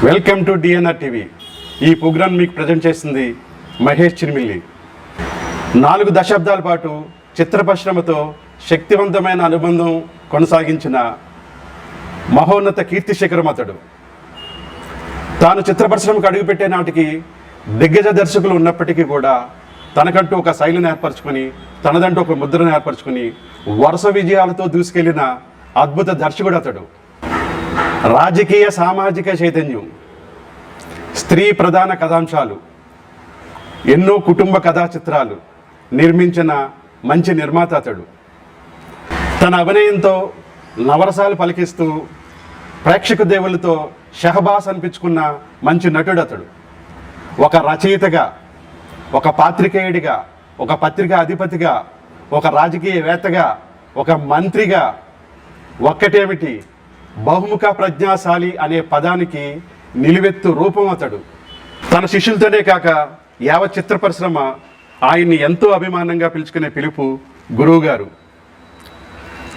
Welcome to DNR TV. ఈ programme మీకు present చేస్తుంది మహేష్ చినిమిల్లి. 4 దశాబ్దాల పాటు చిత్ర పరిశ్రమతో శక్తివంతమైన అనుబంధం కొనసాగించిన మహోన్నత కీర్తి శిఖరం అతడు. తాను చిత్ర పరిశ్రమకు అడుగుపెట్టే నాటికి దిగ్గజ దర్శకులు ఉన్నప్పటికీ కూడా తనకంటూ ఒక శైలిని ఏర్పరచుకొని, తనదంటూ ఒక ముద్రను ఏర్పరచుకొని వరుస విజయాలతో దూసుకెళ్లిన అద్భుత దర్శకుడు అతడు. రాజకీయ సామాజిక చైతన్యం, స్త్రీ ప్రధాన కథాంశాలు, ఎన్నో కుటుంబ కథా చిత్రాలు నిర్మించిన మంచి నిర్మాత అతడు. తన అభినయంతో నవరసాలు పలికిస్తూ ప్రేక్షక దేవులతో షహబాస్ అనిపించుకున్న మంచి నటుడు అతడు. ఒక రచయితగా, ఒక పాత్రికేయుడిగా, ఒక పత్రికా అధిపతిగా, ఒక రాజకీయవేత్తగా, ఒక మంత్రిగా, ఒక్కటేమిటి బహుముఖ ప్రజ్ఞాశాలి అనే పదానికి నిలువెత్తు రూపం అతడు. తన శిష్యులతోనే కాక యావత్ చిత్ర పరిశ్రమ ఆయన్ని ఎంతో అభిమానంగా పిలుచుకునే పిలుపు గురువుగారు.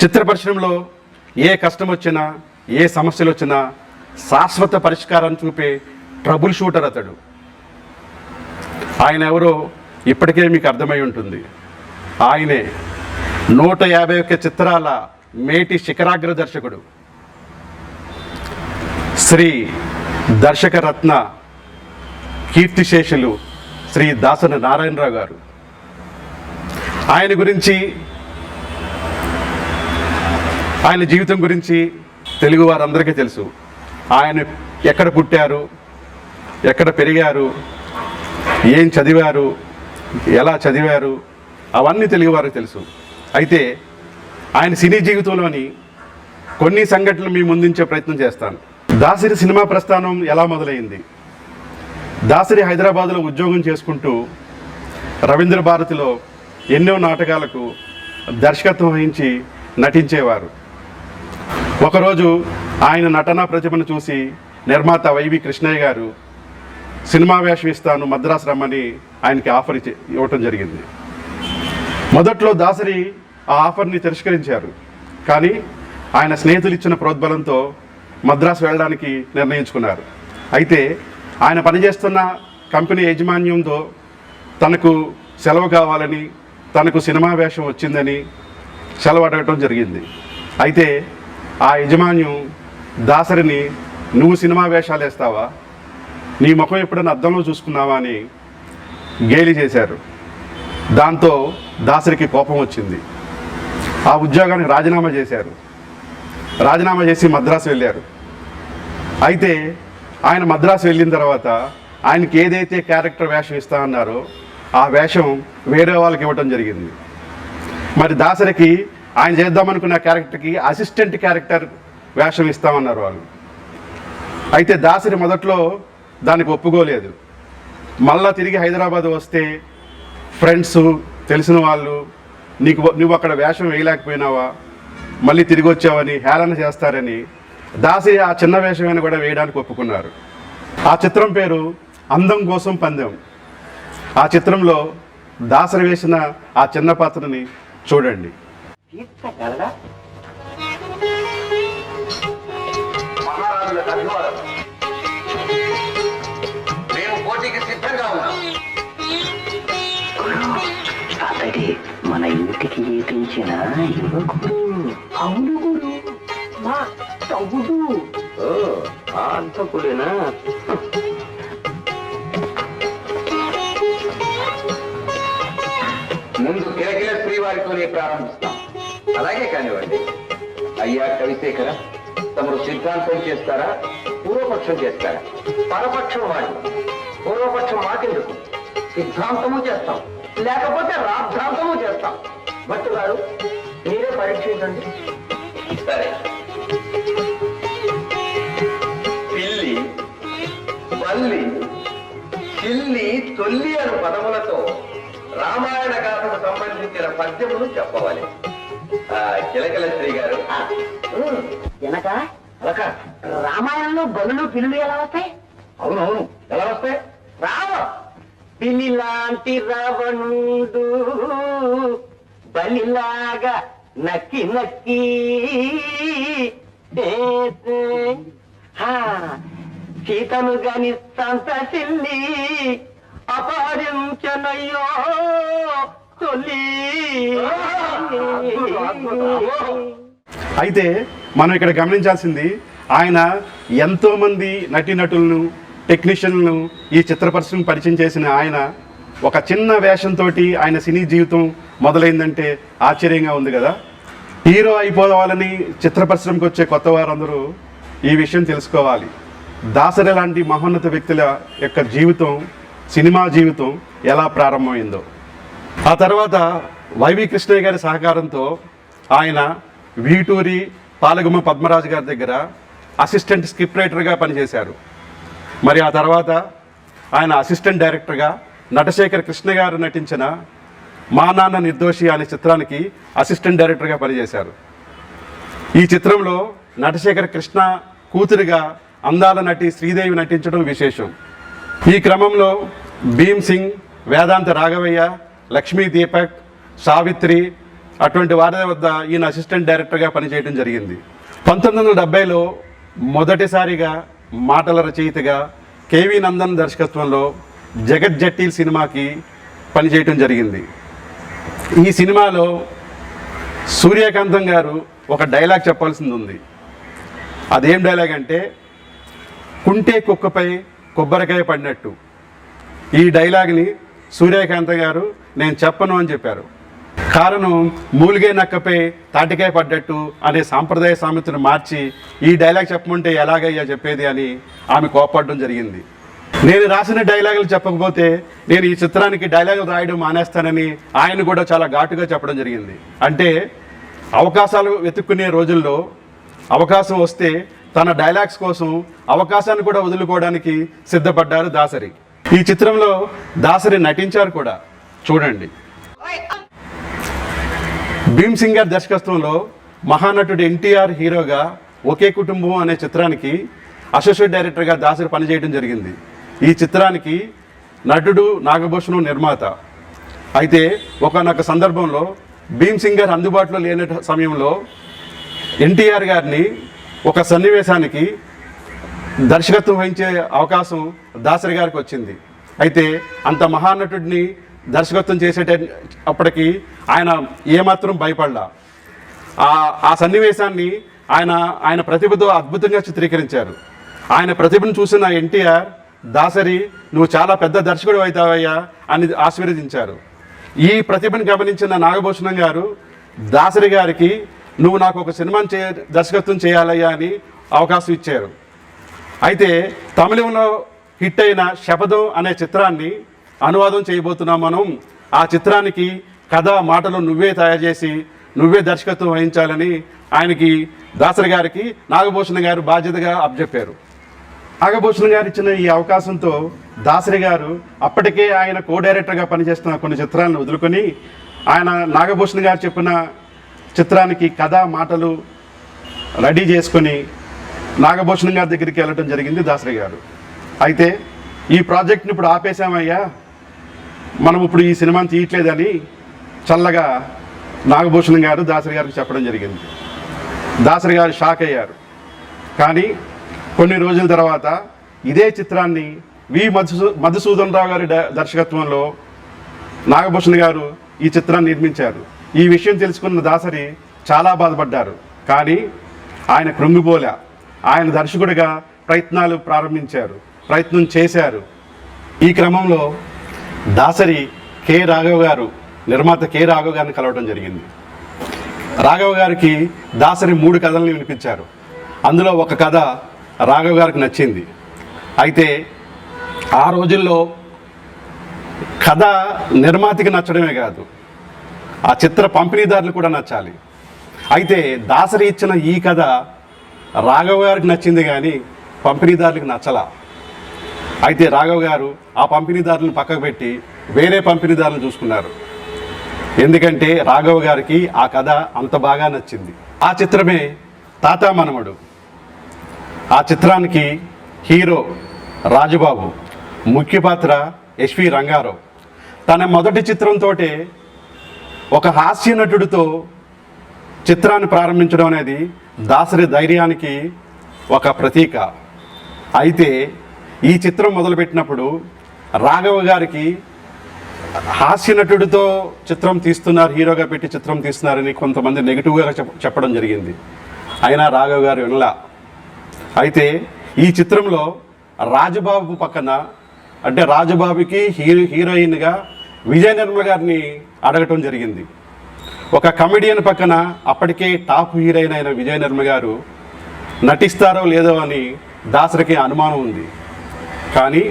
చిత్ర పరిశ్రమలో ఏ కష్టం వచ్చినా, ఏ సమస్యలు వచ్చినా శాశ్వత పరిష్కారం చూపే ట్రబుల్ షూటర్ అతడు. ఆయన ఎవరో ఇప్పటికే మీకు అర్థమై ఉంటుంది. ఆయనే 151 చిత్రాల మేటి శిఖరాగ్ర దర్శకుడు, శ్రీ దర్శకరత్న కీర్తిశేషులు శ్రీ దాసరి నారాయణరావు గారు. ఆయన గురించి, ఆయన జీవితం గురించి తెలుగు వారందరికీ తెలుసు. ఆయన ఎక్కడ పుట్టారు, ఎక్కడ పెరిగారు, ఏం చదివారు, ఎలా చదివారు, అవన్నీ తెలుగు వారికి తెలుసు. అయితే ఆయన సినీ జీవితంలోని కొన్ని సంఘటనలు మీ ముందుంచే ప్రయత్నం చేస్తాను. దాసరి సినిమా ప్రస్థానం ఎలా మొదలైంది? దాసరి హైదరాబాదులో ఉద్యోగం చేసుకుంటూ రవీంద్ర భారతిలో ఎన్నో నాటకాలకు దర్శకత్వం వహించి నటించేవారు. ఒకరోజు ఆయన నటనా ప్రతిభను చూసి నిర్మాత వైవి కృష్ణయ్య గారు సినిమా వేషం ఇస్తాను, మద్రాసు రమ్మని ఆయనకి ఆఫర్ ఇవ్వటం జరిగింది. మొదట్లో దాసరి ఆ ఆఫర్ని తిరస్కరించారు. కానీ ఆయన స్నేహితులు ఇచ్చిన ప్రోద్బలంతో మద్రాసు వెళ్ళడానికి నిర్ణయించుకున్నారు. అయితే ఆయన పనిచేస్తున్న కంపెనీ యాజమాన్యంతో తనకు సెలవు కావాలని, తనకు సినిమా వేషం వచ్చిందని సెలవు అడగటం జరిగింది. అయితే ఆ యజమాన్యం దాసరిని, నువ్వు సినిమా వేషాలు వేస్తావా, నీ ముఖం ఎప్పుడైనా అద్దంలో చూసుకున్నావా అని గేలి చేశారు. దాంతో దాసరికి కోపం వచ్చింది. ఆ ఉద్యోగానికి రాజీనామా చేశారు. రాజీనామా చేసి మద్రాసు వెళ్ళారు. అయితే ఆయన మద్రాసు వెళ్ళిన తర్వాత ఆయనకి ఏదైతే క్యారెక్టర్ వేషం ఇస్తా అన్నారో ఆ వేషం వేరే వాళ్ళకి ఇవ్వటం జరిగింది. మరి దాసరికి ఆయన చేద్దామనుకున్న క్యారెక్టర్కి అసిస్టెంట్ క్యారెక్టర్ వేషం ఇస్తామన్నారు వాళ్ళు. అయితే దాసరి మొదట్లో దానికి ఒప్పుకోలేదు. మళ్ళా తిరిగి హైదరాబాద్ వస్తే ఫ్రెండ్స్, తెలిసిన వాళ్ళు, నువ్వు అక్కడ వేషం వేయలేకపోయినావా, మళ్ళీ తిరిగి వచ్చావని హేళన చేస్తారని దాసరి ఆ చిన్న వేషమైనా కూడా వేయడానికి ఒప్పుకున్నారు. ఆ చిత్రం పేరు అందం కోసం పందెం. ఆ చిత్రంలో దాసరి వేసిన ఆ చిన్న పాత్రని చూడండి. మన ఇంటికి ఏపించిన యువకుడు. అవును గురు, మా తమ్ముడు. అంత కూడానా? ముందు కిలకిల శ్రీవారితోనే ప్రారంభిస్తాం. అలాగే కానివ్వండి. అయ్యా కవిశేఖర, తమరు సిద్ధాంతం చేస్తారా, పూర్వపక్షం చేస్తారా? పరపక్షం వాడి. పూర్వపక్షం మాకెందుకు? సిద్ధాంతము చేస్తాం, లేకపోతే రాద్ధాంతము చేస్తాం. భట్టు గారు, మీరే పరీక్షించండి. సరే. పిల్లి, బల్లి, చిల్లి, తొల్లి అను పదములతో రామాయణ గాథకు సంబంధించిన పద్యములు చెప్పవాలి. కిలకిల శ్రీ గారు. వెనక రామాయణంలో బలులు, పిల్లులు ఎలా వస్తాయి? అవునవును, ఎలా వస్తాయి? రావ పిల్లి లాంటి రావణుడు బలిలాగా నక్కి నక్కి సీతను గని సంతసిల్లి అపహరించనయ్యో తొలి. అయితే మనం ఇక్కడ గమనించాల్సింది, ఆయన ఎంతో మంది నటీనటులను టెక్నీషియన్లను ఈ చిత్ర పరిశ్రమకు పరిచయం చేసిన ఆయన ఒక చిన్న వేషంతో ఆయన సినీ జీవితం మొదలైందంటే ఆశ్చర్యంగా ఉంది కదా. హీరో అయిపోవాలని చిత్ర పరిశ్రమకు వచ్చే కొత్త వారందరూ ఈ విషయం తెలుసుకోవాలి. దాసరి లాంటి మహోన్నత వ్యక్తుల యొక్క జీవితం, సినిమా జీవితం ఎలా ప్రారంభమైందో. ఆ తర్వాత వైవి కృష్ణయ్య గారి సహకారంతో ఆయన వీటూరి పాలగుమ్మ పద్మరాజు గారి దగ్గర అసిస్టెంట్ స్క్రిప్ట్ రైటర్గా పనిచేశారు. మరి ఆ తర్వాత ఆయన అసిస్టెంట్ డైరెక్టర్గా నటశేఖర్ కృష్ణ గారు నటించిన మా నాన్న నిర్దోషి అనే చిత్రానికి అసిస్టెంట్ డైరెక్టర్గా పనిచేశారు. ఈ చిత్రంలో నటశేఖర్ కృష్ణ కూతురిగా అందాల నటి శ్రీదేవి నటించడం విశేషం. ఈ క్రమంలో భీమ్ సింగ్, వేదాంత రాఘవయ్య, లక్ష్మీ దీపక్, సావిత్రి అటువంటి వారి వద్ద ఈయన అసిస్టెంట్ డైరెక్టర్గా పనిచేయడం జరిగింది. 1970లో మొదటిసారిగా మాటల రచయితగా కేవీ నందన్ దర్శకత్వంలో జగత్ జట్టీల్ సినిమాకి పనిచేయటం జరిగింది. ఈ సినిమాలో సూర్యకాంతం గారు ఒక డైలాగ్ చెప్పాల్సింది ఉంది. అదేం డైలాగ్ అంటే, కుంటే కుక్కపై కొబ్బరికాయ పడినట్టు. ఈ డైలాగ్ని సూర్యకాంతం గారు నేను చెప్పను అని చెప్పారు. కారణం, మూలిగే నక్కపై తాటికాయ పడ్డట్టు అనే సాంప్రదాయ సామెతను మార్చి ఈ డైలాగ్ చెప్పమంటే ఎలాగయ్యా చెప్పేది అని ఆమె కోపడడం జరిగింది. నేను రాసిన డైలాగులు చెప్పకపోతే నేను ఈ చిత్రానికి డైలాగులు రాయడం మానేస్తానని ఆయన కూడా చాలా ఘాటుగా చెప్పడం జరిగింది. అంటే అవకాశాలు వెతుక్కునే రోజుల్లో అవకాశం వస్తే తన డైలాగ్స్ కోసం అవకాశాన్ని కూడా వదులుకోవడానికి సిద్ధపడ్డారు దాసరి. ఈ చిత్రంలో దాసరి నటించారు కూడా, చూడండి. భీమ్ సింగ్ గారి దర్శకత్వంలో మహానటుడు ఎన్టీఆర్ హీరోగా ఒకే కుటుంబం అనే చిత్రానికి అసోసియేట్ డైరెక్టర్గా దాసరి పనిచేయడం జరిగింది. ఈ చిత్రానికి నటుడు నాగభూషణం నిర్మాత. అయితే ఒకానొక సందర్భంలో భీమ్ సింగ్ గారు అందుబాటులో లేని సమయంలో ఎన్టీఆర్ గారిని ఒక సన్నివేశానికి దర్శకత్వం వహించే అవకాశం దాసరి గారికి వచ్చింది. అయితే అంత మహానటుడిని దర్శకత్వం అప్పటికి ఆయన ఏమాత్రం భయపడలా. ఆ సన్నివేశాన్ని ఆయన ప్రతిభతో అద్భుతంగా చిత్రీకరించారు. ఆయన ప్రతిభను చూసిన ఎన్టీఆర్, దాసరి నువ్వు చాలా పెద్ద దర్శకుడు అవుతావయ్యా అని ఆశీర్వదించారు. ఈ ప్రతిభను గమనించిన నాగభూషణం గారు దాసరి గారికి నువ్వు నాకు ఒక సినిమాని దర్శకత్వం చేయాలయ్యా అని అవకాశం ఇచ్చారు. అయితే తమిళంలో హిట్ అయిన శపథం అనే చిత్రాన్ని అనువాదం చేయబోతున్నాం మనం. ఆ చిత్రానికి కథ, మాటలు నువ్వే తయారు చేసి నువ్వే దర్శకత్వం వహించాలని ఆయనకి, దాసరి గారికి నాగభూషణ గారు బాధ్యతగా అప్పచెప్పారు. నాగభూషణ గారు ఇచ్చిన ఈ అవకాశంతో దాసరి గారు అప్పటికే ఆయన కో డైరెక్టర్గా పనిచేస్తున్న కొన్ని చిత్రాలను వదులుకొని ఆయన నాగభూషణ గారు చెప్పిన చిత్రానికి కథ, మాటలు రెడీ చేసుకొని నాగభూషణ గారి దగ్గరికి వెళ్ళడం జరిగింది దాసరి గారు. అయితే ఈ ప్రాజెక్ట్ని ఇప్పుడు ఆపేశామయ్యా, మనం ఇప్పుడు ఈ సినిమాని తీయట్లేదని చల్లగా నాగభూషణం గారు దాసరి గారికి చెప్పడం జరిగింది. దాసరి గారు షాక్ అయ్యారు. కానీ కొన్ని రోజుల తర్వాత ఇదే చిత్రాన్ని మధుసూదన్ రావు గారి దర్శకత్వంలో నాగభూషణ్ గారు ఈ చిత్రాన్ని నిర్మించారు. ఈ విషయం తెలుసుకున్న దాసరి చాలా బాధపడ్డారు. కానీ ఆయన కృంగిపోలే. ఆయన దర్శకుడిగా ప్రయత్నం చేశారు. ఈ క్రమంలో దాసరి నిర్మాత కె రాఘవ్ గారిని కలవడం జరిగింది. రాఘవ్ గారికి దాసరి 3 కథలను వినిపించారు. అందులో ఒక కథ రాఘవ్ గారికి నచ్చింది. అయితే ఆ రోజుల్లో కథ నిర్మాతకి నచ్చడమే కాదు, ఆ చిత్ర పంపిణీదారులు కూడా నచ్చాలి. అయితే దాసరి ఇచ్చిన ఈ కథ రాఘవ్ గారికి నచ్చింది కానీ పంపిణీదారులకు నచ్చలా. అయితే రాఘవ్ గారు ఆ పంపిణీదారులను పక్కకు పెట్టి వేరే పంపిణీదారులను చూసుకున్నారు. ఎందుకంటే రాఘవ్ గారికి ఆ కథ అంత బాగా నచ్చింది. ఆ చిత్రమే తాతా మనమడు. ఆ చిత్రానికి హీరో రాజుబాబు, ముఖ్య పాత్ర ఎస్వి రంగారావు. తన మొదటి చిత్రంతో ఒక హాస్య నటుడితో చిత్రాన్ని ప్రారంభించడం అనేది దాసరి ధైర్యానికి ఒక ప్రతీక. అయితే ఈ చిత్రం మొదలుపెట్టినప్పుడు రాఘవ గారికి హాస్య నటుడితో చిత్రం తీస్తున్నారు, హీరోగా పెట్టి చిత్రం తీస్తున్నారని కొంతమంది నెగిటివ్గా చెప్పడం జరిగింది. అయినా రాఘవ గారు వినలా. అయితే ఈ చిత్రంలో రాజబాబు పక్కన, అంటే రాజబాబుకి హీరోయిన్గా విజయ నిర్మల గారిని అడగటం జరిగింది. ఒక కమెడియన్ పక్కన అప్పటికే టాప్ హీరోయిన్ అయిన విజయ నిర్మల గారు నటిస్తారో లేదో అని దాసరికి అనుమానం ఉంది. కానీ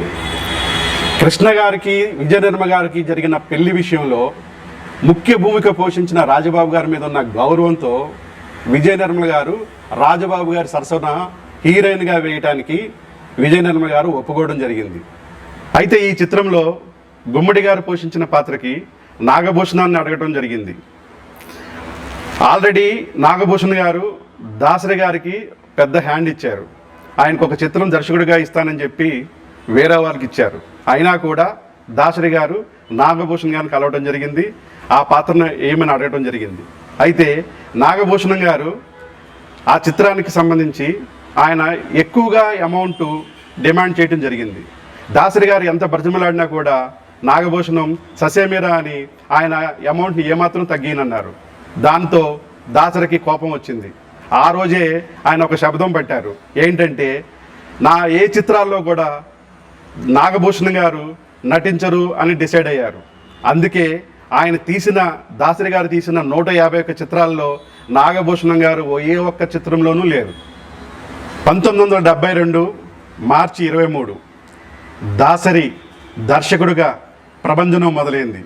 కృష్ణ గారికి విజయ నిర్మల గారికి జరిగిన పెళ్లి విషయంలో ముఖ్య భూమిక పోషించిన రాజబాబు గారి మీద ఉన్న గౌరవంతో విజయ నిర్మల గారు రాజబాబు గారి సరసన హీరోయిన్గా వేయటానికి విజయ నిర్మల గారు ఒప్పుకోవడం జరిగింది. అయితే ఈ చిత్రంలో గుమ్మడి గారు పోషించిన పాత్రకి నాగభూషణాన్ని అడగటం జరిగింది. ఆల్రెడీ నాగభూషణ్ గారు దాసరి గారికి పెద్ద హ్యాండ్ ఇచ్చారు. ఆయనకు ఒక చిత్రం దర్శకుడిగా ఇస్తానని చెప్పి వేరే వాళ్ళకి ఇచ్చారు. అయినా కూడా దాసరి గారు నాగభూషణ్ గారిని కలవడం జరిగింది, ఆ పాత్రను ఏమని అడగడం జరిగింది. అయితే నాగభూషణం గారు ఆ చిత్రానికి సంబంధించి ఆయన ఎక్కువగా అమౌంట్ డిమాండ్ చేయడం జరిగింది. దాసరి గారు ఎంత బ్రతిమలాడినా కూడా నాగభూషణం ససేమిరా అని ఆయన అమౌంట్ని ఏమాత్రం తగ్గినన్నారు. దాంతో దాసరికి కోపం వచ్చింది. ఆ రోజే ఆయన ఒక శబ్దం పెట్టారు, ఏంటంటే ఏ చిత్రాల్లో కూడా నాగభూషణం గారు నటించరు అని డిసైడ్ అయ్యారు. అందుకే ఆయన దాసరి గారు తీసిన 151 చిత్రాల్లో నాగభూషణం గారు ఏ ఒక్క చిత్రంలోనూ లేరు. 1972 మార్చి 23 దాసరి దర్శకుడిగా ప్రభంజనం మొదలైంది.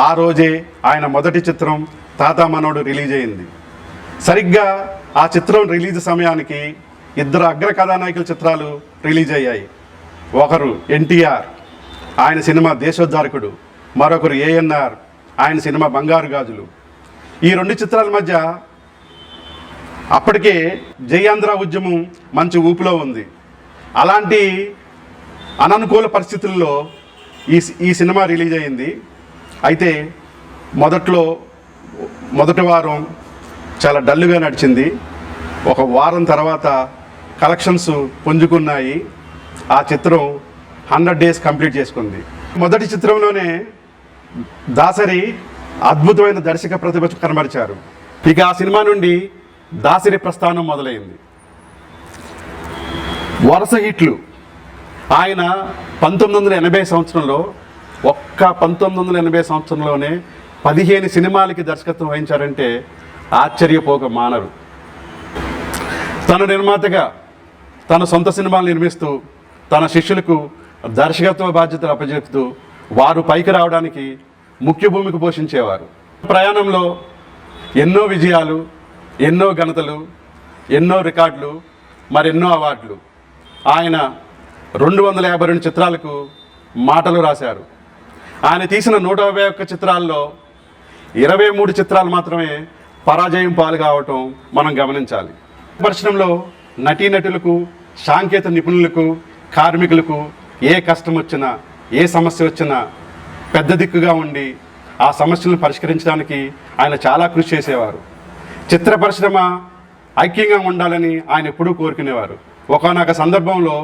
ఆ రోజే ఆయన మొదటి చిత్రం తాతా మనోడు రిలీజ్ అయింది. సరిగ్గా ఆ చిత్రం రిలీజ్ సమయానికి 2 అగ్ర కథానాయకుల చిత్రాలు రిలీజ్ అయ్యాయి. ఒకరు ఎన్టీఆర్, ఆయన సినిమా దేశోద్ధారకుడు, మరొకరు ఏఎన్ఆర్, ఆయన సినిమా బంగారు గాజులు. ఈ 2 చిత్రాల మధ్య అప్పటికే జయాంధ్ర ఉద్యమం మంచి ఊపులో ఉంది. అలాంటి అననుకూల పరిస్థితుల్లో ఈ సినిమా రిలీజ్ అయింది. అయితే మొదటి వారం చాలా డల్లుగా నడిచింది. ఒక వారం తర్వాత కలెక్షన్స్ పుంజుకున్నాయి. ఆ చిత్రం 100 days కంప్లీట్ చేసుకుంది. మొదటి చిత్రంలోనే దాసరి అద్భుతమైన దర్శక ప్రతిభ కనబరిచారు. ఇక ఆ సినిమా నుండి దాసరి ప్రస్థానం మొదలైంది. వరుస హిట్లు. ఆయన 1980 సంవత్సరంలో 1980 సంవత్సరంలోనే 15 సినిమాలకి దర్శకత్వం వహించారంటే ఆశ్చర్యపోక మానరు. తన నిర్మాతగా తన సొంత సినిమాలు నిర్మిస్తూ తన శిష్యులకు దర్శకత్వ బాధ్యతలు అప్పచెప్తూ వారు పైకి రావడానికి ముఖ్య భూమిక పోషించేవారు. ప్రయాణంలో ఎన్నో విజయాలు, ఎన్నో ఘనతలు, ఎన్నో రికార్డులు, మరెన్నో అవార్డులు. ఆయన 252 చిత్రాలకు మాటలు రాశారు. ఆయన తీసిన 151 చిత్రాల్లో 23 చిత్రాలు మాత్రమే పరాజయం పాలు కావటం మనం గమనించాలి. పరిశ్రమలో నటీనటులకు, సాంకేతిక నిపుణులకు, కార్మికులకు ఏ కష్టం వచ్చినా, ఏ సమస్య వచ్చినా పెద్ద దిక్కుగా ఉండి ఆ సమస్యలను పరిష్కరించడానికి ఆయన చాలా కృషి చేసేవారు. చిత్ర పరిశ్రమ ఐక్యంగా ఉండాలని ఆయన ఎప్పుడూ కోరుకునేవారు. ఒకానొక సందర్భంలో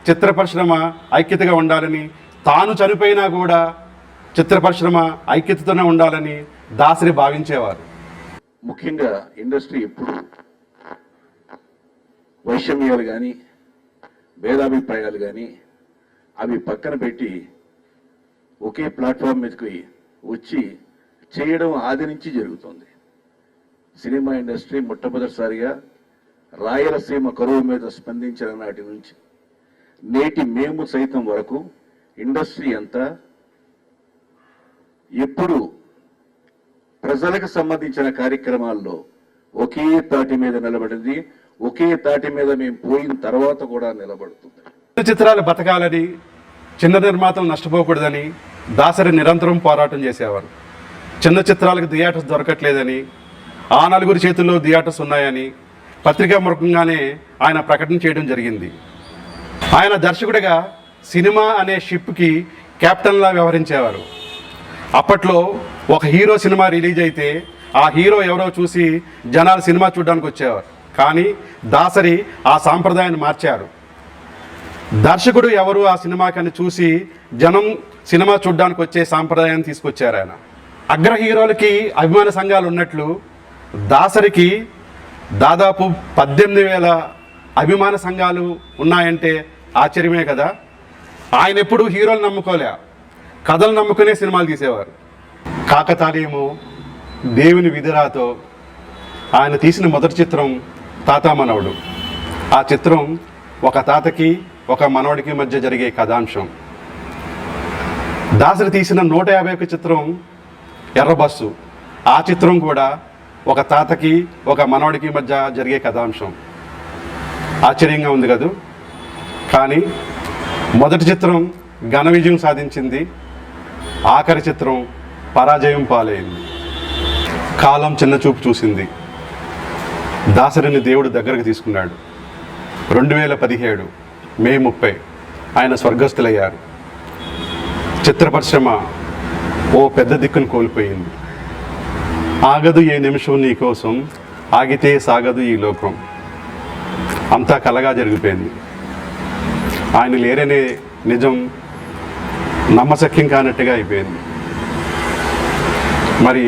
చిత్ర పరిశ్రమ ఐక్యతగా ఉండాలని, తాను చనిపోయినా కూడా చిత్ర పరిశ్రమ ఐక్యతతోనే ఉండాలని దాసరి భావించేవారు. ముఖ్యంగా ఇండస్ట్రీ ఎప్పుడు వైషమ్యాలు కానీ భేదాభిప్రాయాలు కానీ అవి పక్కన పెట్టి ఒకే ప్లాట్ఫామ్ మీదకి వచ్చి చేయడం ఆది నుంచి జరుగుతుంది. సినిమా ఇండస్ట్రీ మొట్టమొదటిసారిగా రాయలసీమ కరువు మీద స్పందించిన నాటి నుంచి నేటి మేము సైతం వరకు ఇండస్ట్రీ అంతా ఎప్పుడు ప్రజలకు సంబంధించిన కార్యక్రమాల్లో ఒకే తాటి మీద నిలబడింది. ఒకే తాటి మీద మేము పోయిన తర్వాత కూడా నిలబడుతుంది. చిత్రాలు బతకాలని, చిన్న నిర్మాతలు నష్టపోకూడదని దాసరి నిరంతరం పోరాటం చేసేవారు. చిన్న చిత్రాలకు థియేటర్స్ దొరకట్లేదని, ఆ 4 చేతుల్లో థియేటర్స్ ఉన్నాయని పత్రికాముఖంగానే ఆయన ప్రకటన చేయడం జరిగింది. ఆయన దర్శకుడిగా సినిమా అనే షిప్కి కెప్టెన్లా వ్యవహరించేవారు. అప్పట్లో ఒక హీరో సినిమా రిలీజ్ అయితే ఆ హీరో ఎవరో చూసి జనాలు సినిమా చూడడానికి వచ్చేవారు. కానీ దాసరి ఆ సాంప్రదాయాన్ని మార్చారు. దర్శకుడు ఎవరు ఆ సినిమాకని చూసి జనం సినిమా చూడడానికి వచ్చే సాంప్రదాయాన్ని తీసుకొచ్చారు ఆయన. అగ్ర హీరోలకి అభిమాన సంఘాలు ఉన్నట్లు దాసరికి దాదాపు 18,000 అభిమాన సంఘాలు ఉన్నాయంటే ఆశ్చర్యమే కదా. ఆయన ఎప్పుడు హీరోలు నమ్ముకోలే, కథలు నమ్ముకునే సినిమాలు తీసేవారు. కాకతాళీయము దేవుని విధిరాతో ఆయన తీసిన మొదటి చిత్రం తాత మనవడు. ఆ చిత్రం ఒక తాతకి ఒక మనవడికి మధ్య జరిగే కథాంశం. దాసరి తీసిన 151 చిత్రం ఎర్రబస్సు. ఆ చిత్రం కూడా ఒక తాతకి ఒక మనవడికి మధ్య జరిగే కథాంశం. ఆశ్చర్యంగా ఉంది కదూ. కానీ మొదటి చిత్రం ఘన విజయం సాధించింది, ఆఖరి చిత్రం పరాజయం పాలైంది. కాలం చిన్న చూపు చూసింది. దాసరిని దేవుడు దగ్గరకు తీసుకున్నాడు. 2017 మే 30 ఆయన స్వర్గస్థులయ్యారు. చిత్ర పరిశ్రమ ఓ పెద్ద దిక్కును కోల్పోయింది. ఆగదు ఏ నిమిషం నీ కోసం, ఆగితే సాగదు ఈ లోకం. అంతా కలగా జరిగిపోయింది. ఆయన లేరనే నిజం నమ్మశక్యం కానట్టుగా అయిపోయింది. మరి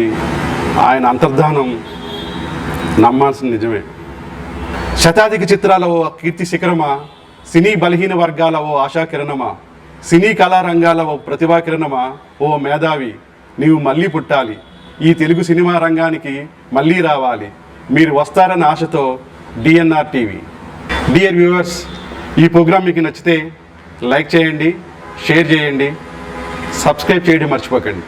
ఆయన అంతర్ధానం నమ్మాల్సిన నిజమే. శతాధిక చిత్రాల ఓ కీర్తి శిఖరమా, సినీ బలహీన వర్గాల ఓ ఆశాకిరణమా, సినీ కళారంగాల ఓ ప్రతిభాకిరణమా, ఓ మేధావి నీవు మళ్ళీ పుట్టాలి, ఈ తెలుగు సినిమా రంగానికి మళ్ళీ రావాలి, మీరు వస్తారన్న ఆశతో డిఎన్ఆర్ టీవీ. డియర్ వ్యూవర్స్, ఈ ప్రోగ్రాం మీకు నచ్చితే లైక్ చేయండి, షేర్ చేయండి, సబ్స్క్రైబ్ చేయడం మర్చిపోకండి.